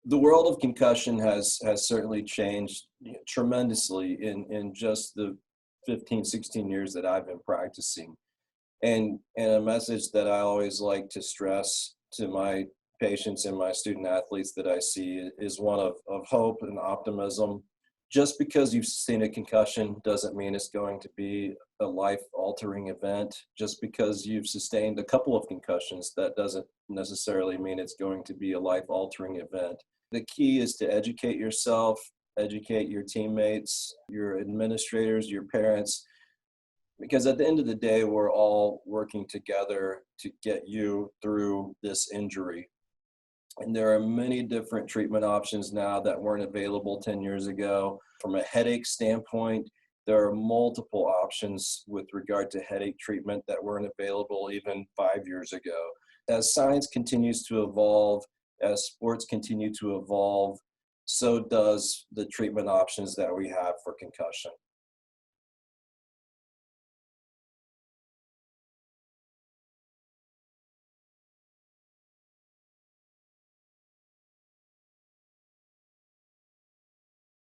The world of concussion has certainly changed tremendously in just the 15, 16 years that I've been practicing. And a message that I always like to stress to my patients and my student athletes that I see is one of hope and optimism. Just because you've sustained a concussion doesn't mean it's going to be a life-altering event. Just because you've sustained a couple of concussions, that doesn't necessarily mean it's going to be a life-altering event. The key is to educate yourself, educate your teammates, your administrators, your parents, because at the end of the day, we're all working together to get you through this injury. And there are many different treatment options now that weren't available 10 years ago. From a headache standpoint, there are multiple options with regard to headache treatment that weren't available even 5 years ago. As science continues to evolve, as sports continue to evolve, so does the treatment options that we have for concussion.